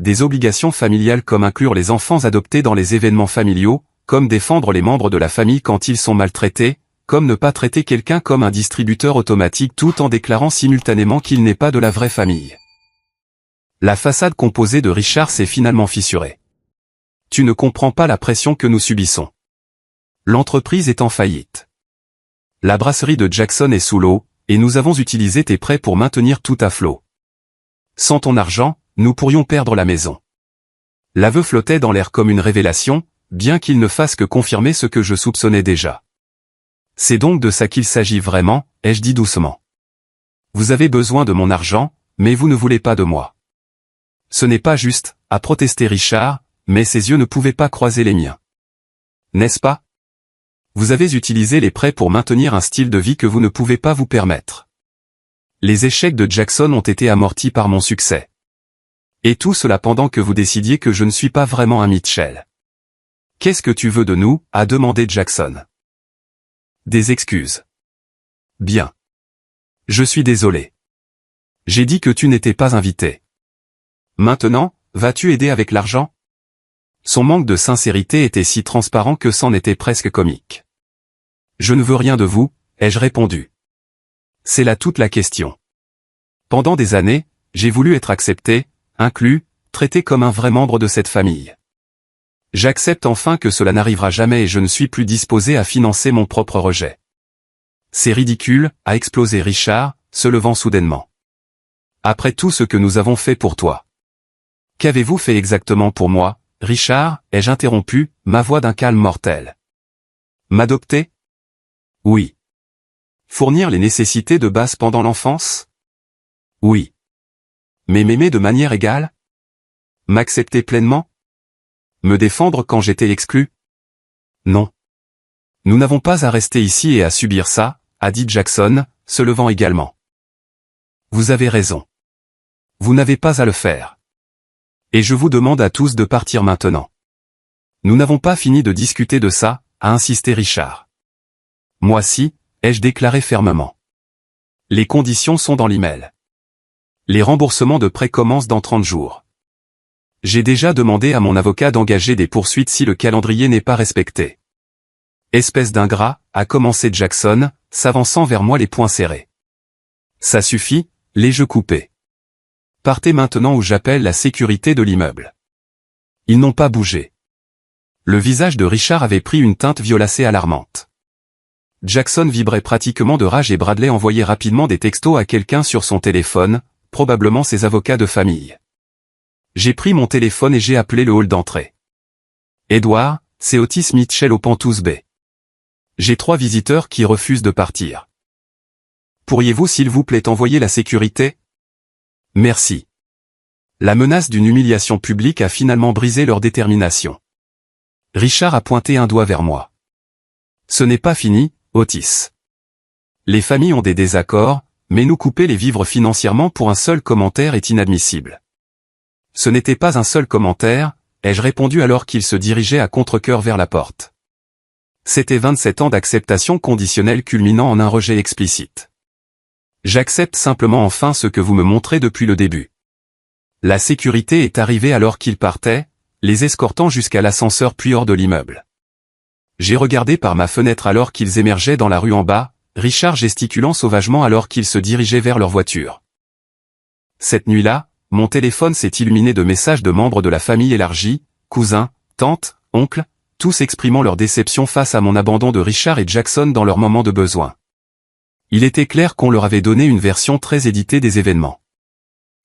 des obligations familiales comme inclure les enfants adoptés dans les événements familiaux, comme défendre les membres de la famille quand ils sont maltraités, comme ne pas traiter quelqu'un comme un distributeur automatique tout en déclarant simultanément qu'il n'est pas de la vraie famille. La façade composée de Richard s'est finalement fissurée. Tu ne comprends pas la pression que nous subissons. L'entreprise est en faillite. La brasserie de Jackson est sous l'eau, et nous avons utilisé tes prêts pour maintenir tout à flot. Sans ton argent, nous pourrions perdre la maison. L'aveu flottait dans l'air comme une révélation, bien qu'il ne fasse que confirmer ce que je soupçonnais déjà. C'est donc de ça qu'il s'agit vraiment, ai-je dit doucement. Vous avez besoin de mon argent, mais vous ne voulez pas de moi. Ce n'est pas juste, a protesté Richard, mais ses yeux ne pouvaient pas croiser les miens. N'est-ce pas? Vous avez utilisé les prêts pour maintenir un style de vie que vous ne pouvez pas vous permettre. Les échecs de Jackson ont été amortis par mon succès. Et tout cela pendant que vous décidiez que je ne suis pas vraiment un Mitchell. Qu'est-ce que tu veux de nous, a demandé Jackson. Des excuses. Bien. Je suis désolé. J'ai dit que tu n'étais pas invité. Maintenant, vas-tu aider avec l'argent? Son manque de sincérité était si transparent que c'en était presque comique. Je ne veux rien de vous, ai-je répondu. C'est là toute la question. Pendant des années, j'ai voulu être accepté, inclus, traité comme un vrai membre de cette famille. J'accepte enfin que cela n'arrivera jamais et je ne suis plus disposé à financer mon propre rejet. C'est ridicule, a explosé Richard, se levant soudainement. Après tout ce que nous avons fait pour toi. Qu'avez-vous fait exactement pour moi, Richard, ai-je interrompu, ma voix d'un calme mortel. M'adopter? Oui. Fournir les nécessités de base pendant l'enfance? Oui. Mais m'aimer de manière égale? M'accepter pleinement? Me défendre quand j'étais exclu? Non. Nous n'avons pas à rester ici et à subir ça, a dit Jackson, se levant également. Vous avez raison. Vous n'avez pas à le faire. Et je vous demande à tous de partir maintenant. Nous n'avons pas fini de discuter de ça, a insisté Richard. Moi si, ai-je déclaré fermement. Les conditions sont dans l'email. Les remboursements de prêts commencent dans 30 jours. J'ai déjà demandé à mon avocat d'engager des poursuites si le calendrier n'est pas respecté. Espèce d'ingrat, a commencé Jackson, s'avançant vers moi les poings serrés. Ça suffit, les jeux coupés. Partez maintenant ou j'appelle la sécurité de l'immeuble. Ils n'ont pas bougé. Le visage de Richard avait pris une teinte violacée alarmante. Jackson vibrait pratiquement de rage et Bradley envoyait rapidement des textos à quelqu'un sur son téléphone, probablement ses avocats de famille. J'ai pris mon téléphone et j'ai appelé le hall d'entrée. Edward, c'est Otis Mitchell au Penthouse Bay. J'ai 3 visiteurs qui refusent de partir. Pourriez-vous s'il vous plaît envoyer la sécurité? Merci. La menace d'une humiliation publique a finalement brisé leur détermination. Richard a pointé un doigt vers moi. Ce n'est pas fini, Otis. Les familles ont des désaccords, mais nous couper les vivre financièrement pour un seul commentaire est inadmissible. Ce n'était pas un seul commentaire, ai-je répondu alors qu'il se dirigeait à contre-cœur vers la porte. C'était 27 ans d'acceptation conditionnelle culminant en un rejet explicite. J'accepte simplement enfin ce que vous me montrez depuis le début. La sécurité est arrivée alors qu'ils partaient, les escortant jusqu'à l'ascenseur puis hors de l'immeuble. J'ai regardé par ma fenêtre alors qu'ils émergeaient dans la rue en bas, Richard gesticulant sauvagement alors qu'ils se dirigeaient vers leur voiture. Cette nuit-là, mon téléphone s'est illuminé de messages de membres de la famille élargie, cousins, tantes, oncles, tous exprimant leur déception face à mon abandon de Richard et Jackson dans leur moment de besoin. Il était clair qu'on leur avait donné une version très éditée des événements.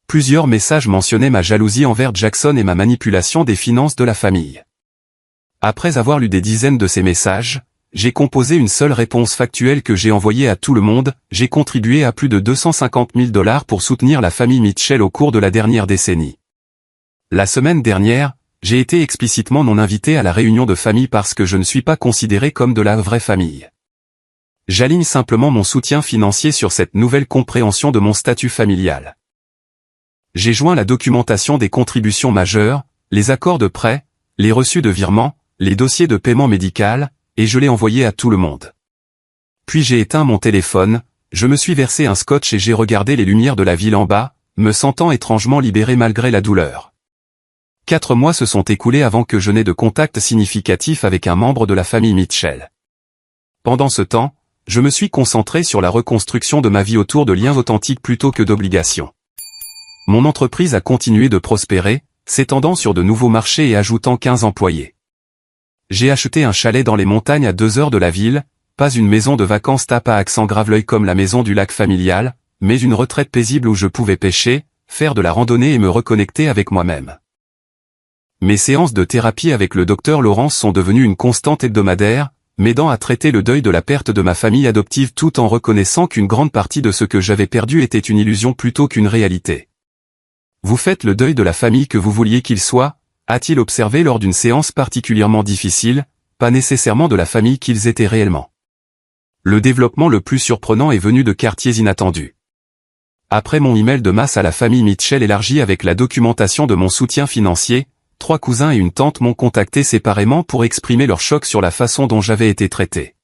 Plusieurs messages mentionnaient ma jalousie envers Jackson et ma manipulation des finances de la famille. Après avoir lu des dizaines de ces messages, j'ai composé une seule réponse factuelle que j'ai envoyée à tout le monde, j'ai contribué à plus de 250 000 $ pour soutenir la famille Mitchell au cours de la dernière décennie. La semaine dernière, j'ai été explicitement non invité à la réunion de famille parce que je ne suis pas considéré comme de la vraie famille. J'aligne simplement mon soutien financier sur cette nouvelle compréhension de mon statut familial. J'ai joint la documentation des contributions majeures, les accords de prêt, les reçus de virement, les dossiers de paiement médical, et je l'ai envoyé à tout le monde. Puis j'ai éteint mon téléphone, je me suis versé un scotch et j'ai regardé les lumières de la ville en bas, me sentant étrangement libéré malgré la douleur. 4 mois se sont écoulés avant que je n'aie de contact significatif avec un membre de la famille Mitchell. Pendant ce temps, je me suis concentré sur la reconstruction de ma vie autour de liens authentiques plutôt que d'obligations. Mon entreprise a continué de prospérer, s'étendant sur de nouveaux marchés et ajoutant 15 employés. J'ai acheté un chalet dans les montagnes à 2 heures de la ville, pas une maison de vacances tape à accent graveleuil comme la maison du lac familial, mais une retraite paisible où je pouvais pêcher, faire de la randonnée et me reconnecter avec moi-même. Mes séances de thérapie avec le docteur Laurence sont devenues une constante hebdomadaire, m'aidant à traiter le deuil de la perte de ma famille adoptive tout en reconnaissant qu'une grande partie de ce que j'avais perdu était une illusion plutôt qu'une réalité. Vous faites le deuil de la famille que vous vouliez qu'il soit, a-t-il observé lors d'une séance particulièrement difficile, pas nécessairement de la famille qu'ils étaient réellement. Le développement le plus surprenant est venu de quartiers inattendus. Après mon email de masse à la famille Mitchell élargie avec la documentation de mon soutien financier, 3 cousins et une tante m'ont contacté séparément pour exprimer leur choc sur la façon dont j'avais été traité.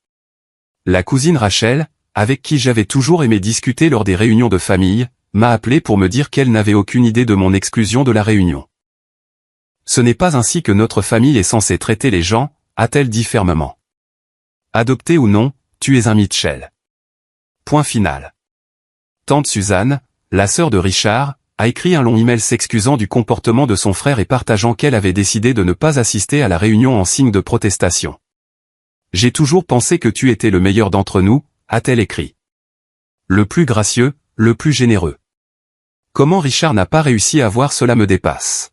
La cousine Rachel, avec qui j'avais toujours aimé discuter lors des réunions de famille, m'a appelé pour me dire qu'elle n'avait aucune idée de mon exclusion de la réunion. Ce n'est pas ainsi que notre famille est censée traiter les gens, a-t-elle dit fermement. Adopté ou non, tu es un Mitchell. Point final. Tante Suzanne, la sœur de Richard, a écrit un long email s'excusant du comportement de son frère et partageant qu'elle avait décidé de ne pas assister à la réunion en signe de protestation. J'ai toujours pensé que tu étais le meilleur d'entre nous, a-t-elle écrit. Le plus gracieux, le plus généreux. Comment Richard n'a pas réussi à voir cela me dépasse.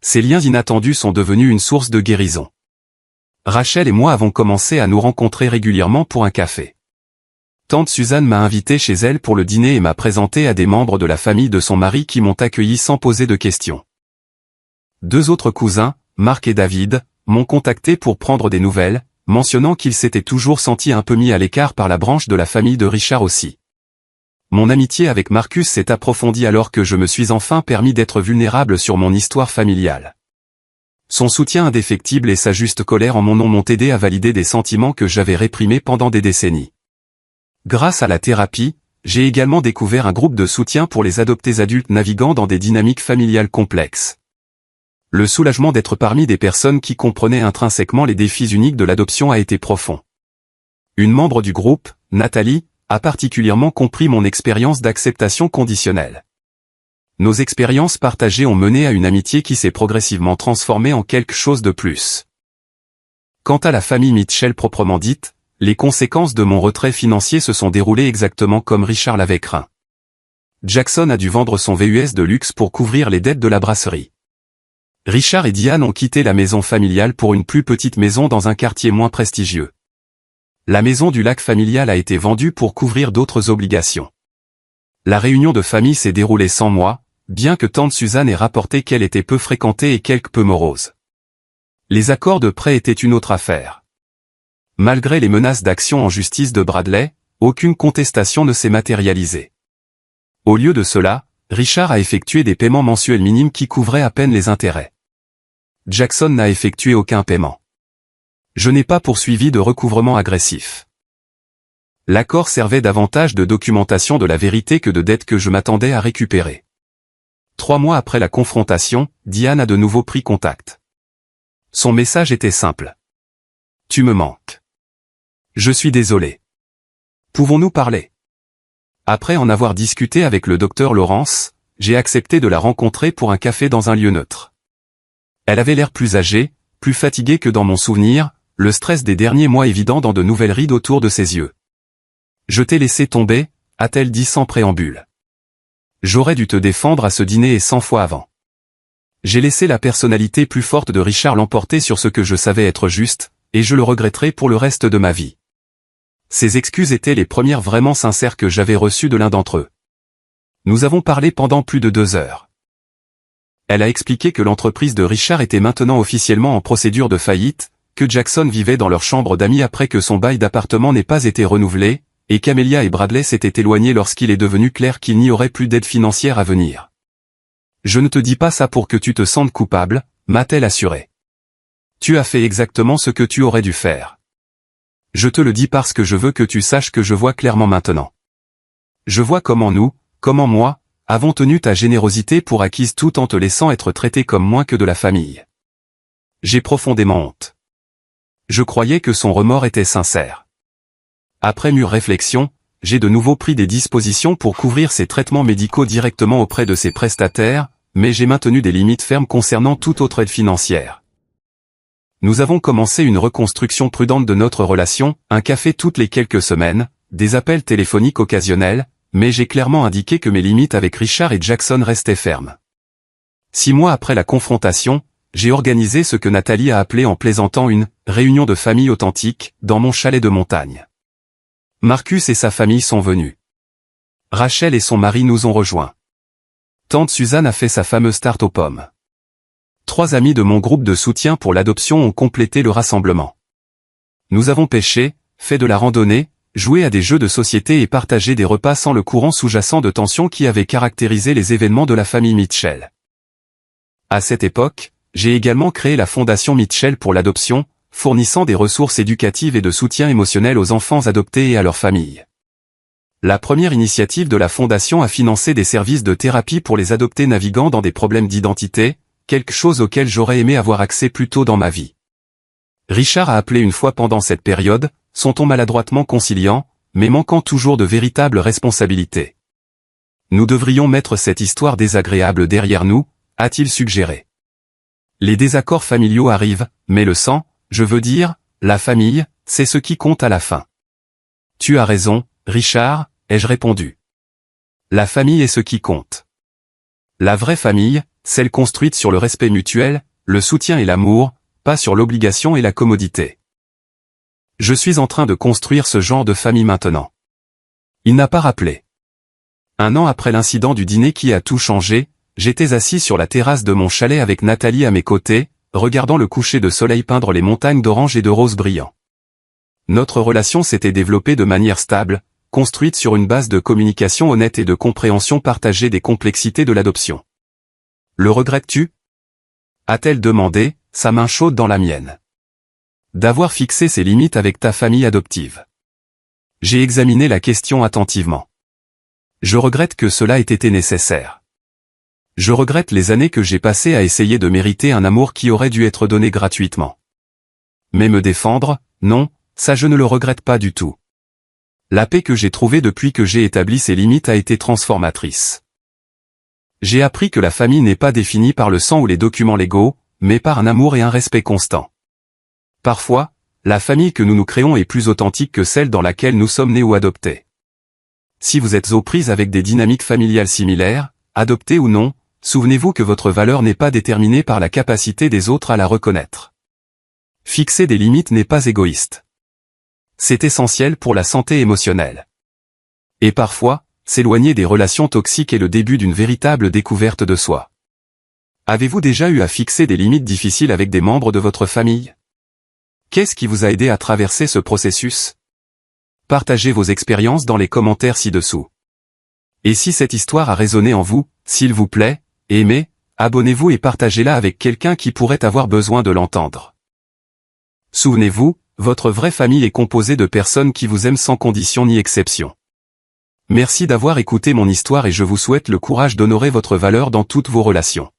Ces liens inattendus sont devenus une source de guérison. Rachel et moi avons commencé à nous rencontrer régulièrement pour un café. Tante Suzanne m'a invité chez elle pour le dîner et m'a présenté à des membres de la famille de son mari qui m'ont accueilli sans poser de questions. 2 autres cousins, Marc et David, m'ont contacté pour prendre des nouvelles, mentionnant qu'ils s'étaient toujours sentis un peu mis à l'écart par la branche de la famille de Richard aussi. Mon amitié avec Marcus s'est approfondie alors que je me suis enfin permis d'être vulnérable sur mon histoire familiale. Son soutien indéfectible et sa juste colère en mon nom m'ont aidé à valider des sentiments que j'avais réprimés pendant des décennies. Grâce à la thérapie, j'ai également découvert un groupe de soutien pour les adoptés adultes naviguant dans des dynamiques familiales complexes. Le soulagement d'être parmi des personnes qui comprenaient intrinsèquement les défis uniques de l'adoption a été profond. Une membre du groupe, Nathalie, a particulièrement compris mon expérience d'acceptation conditionnelle. Nos expériences partagées ont mené à une amitié qui s'est progressivement transformée en quelque chose de plus. Quant à la famille Mitchell proprement dite, les conséquences de mon retrait financier se sont déroulées exactement comme Richard l'avait craint. Jackson a dû vendre son VUS de luxe pour couvrir les dettes de la brasserie. Richard et Diane ont quitté la maison familiale pour une plus petite maison dans un quartier moins prestigieux. La maison du lac familial a été vendue pour couvrir d'autres obligations. La réunion de famille s'est déroulée sans moi, bien que tante Suzanne ait rapporté qu'elle était peu fréquentée et quelque peu morose. Les accords de prêt étaient une autre affaire. Malgré les menaces d'action en justice de Bradley, aucune contestation ne s'est matérialisée. Au lieu de cela, Richard a effectué des paiements mensuels minimes qui couvraient à peine les intérêts. Jackson n'a effectué aucun paiement. Je n'ai pas poursuivi de recouvrement agressif. L'accord servait davantage de documentation de la vérité que de dettes que je m'attendais à récupérer. 3 mois après la confrontation, Diane a de nouveau pris contact. Son message était simple. Tu me manques. Je suis désolé. Pouvons-nous parler? Après en avoir discuté avec le docteur Laurence, j'ai accepté de la rencontrer pour un café dans un lieu neutre. Elle avait l'air plus âgée, plus fatiguée que dans mon souvenir, le stress des derniers mois évident dans de nouvelles rides autour de ses yeux. Je t'ai laissé tomber, a-t-elle dit sans préambule. J'aurais dû te défendre à ce dîner et 100 fois avant. J'ai laissé la personnalité plus forte de Richard l'emporter sur ce que je savais être juste, et je le regretterai pour le reste de ma vie. Ces excuses étaient les premières vraiment sincères que j'avais reçues de l'un d'entre eux. Nous avons parlé pendant plus de 2 heures. Elle a expliqué que l'entreprise de Richard était maintenant officiellement en procédure de faillite, que Jackson vivait dans leur chambre d'amis après que son bail d'appartement n'ait pas été renouvelé, et qu'Amelia et Bradley s'étaient éloignés lorsqu'il est devenu clair qu'il n'y aurait plus d'aide financière à venir. Je ne te dis pas ça pour que tu te sentes coupable, m'a-t-elle assuré. Tu as fait exactement ce que tu aurais dû faire. Je te le dis parce que je veux que tu saches que je vois clairement maintenant. Je vois comment nous, comment moi, avons tenu ta générosité pour acquise tout en te laissant être traité comme moins que de la famille. J'ai profondément honte. Je croyais que son remords était sincère. Après mûre réflexion, j'ai de nouveau pris des dispositions pour couvrir ses traitements médicaux directement auprès de ses prestataires, mais j'ai maintenu des limites fermes concernant toute autre aide financière. Nous avons commencé une reconstruction prudente de notre relation, un café toutes les quelques semaines, des appels téléphoniques occasionnels, mais j'ai clairement indiqué que mes limites avec Richard et Jackson restaient fermes. 6 mois après la confrontation, j'ai organisé ce que Nathalie a appelé en plaisantant une « réunion de famille authentique » dans mon chalet de montagne. Marcus et sa famille sont venus. Rachel et son mari nous ont rejoints. Tante Suzanne a fait sa fameuse tarte aux pommes. 3 amis de mon groupe de soutien pour l'adoption ont complété le rassemblement. Nous avons pêché, fait de la randonnée, joué à des jeux de société et partagé des repas sans le courant sous-jacent de tension qui avait caractérisé les événements de la famille Mitchell. À cette époque, j'ai également créé la Fondation Mitchell pour l'adoption, fournissant des ressources éducatives et de soutien émotionnel aux enfants adoptés et à leurs familles. La première initiative de la Fondation a financé des services de thérapie pour les adoptés naviguant dans des problèmes d'identité, quelque chose auquel j'aurais aimé avoir accès plus tôt dans ma vie. Richard a appelé une fois pendant cette période, son ton maladroitement conciliant, mais manquant toujours de véritable responsabilité. Nous devrions mettre cette histoire désagréable derrière nous, a-t-il suggéré. Les désaccords familiaux arrivent, mais le sang, je veux dire, la famille, c'est ce qui compte à la fin. Tu as raison, Richard, ai-je répondu. La famille est ce qui compte. La vraie famille, celle construite sur le respect mutuel, le soutien et l'amour, pas sur l'obligation et la commodité. Je suis en train de construire ce genre de famille maintenant. Il n'a pas rappelé. 1 an après l'incident du dîner qui a tout changé, j'étais assis sur la terrasse de mon chalet avec Nathalie à mes côtés, regardant le coucher de soleil peindre les montagnes d'orange et de rose brillants. Notre relation s'était développée de manière stable, construite sur une base de communication honnête et de compréhension partagée des complexités de l'adoption. Le regrettes-tu ? A-t-elle demandé, sa main chaude dans la mienne. D'avoir fixé ses limites avec ta famille adoptive. J'ai examiné la question attentivement. Je regrette que cela ait été nécessaire. Je regrette les années que j'ai passées à essayer de mériter un amour qui aurait dû être donné gratuitement. Mais me défendre, non, ça je ne le regrette pas du tout. La paix que j'ai trouvée depuis que j'ai établi ces limites a été transformatrice. J'ai appris que la famille n'est pas définie par le sang ou les documents légaux, mais par un amour et un respect constant. Parfois, la famille que nous nous créons est plus authentique que celle dans laquelle nous sommes nés ou adoptés. Si vous êtes aux prises avec des dynamiques familiales similaires, adoptées ou non, souvenez-vous que votre valeur n'est pas déterminée par la capacité des autres à la reconnaître. Fixer des limites n'est pas égoïste. C'est essentiel pour la santé émotionnelle. Et parfois, s'éloigner des relations toxiques est le début d'une véritable découverte de soi. Avez-vous déjà eu à fixer des limites difficiles avec des membres de votre famille ? Qu'est-ce qui vous a aidé à traverser ce processus ? Partagez vos expériences dans les commentaires ci-dessous. Et si cette histoire a résonné en vous, s'il vous plaît, aimez, abonnez-vous et partagez-la avec quelqu'un qui pourrait avoir besoin de l'entendre. Souvenez-vous, votre vraie famille est composée de personnes qui vous aiment sans condition ni exception. Merci d'avoir écouté mon histoire et je vous souhaite le courage d'honorer votre valeur dans toutes vos relations.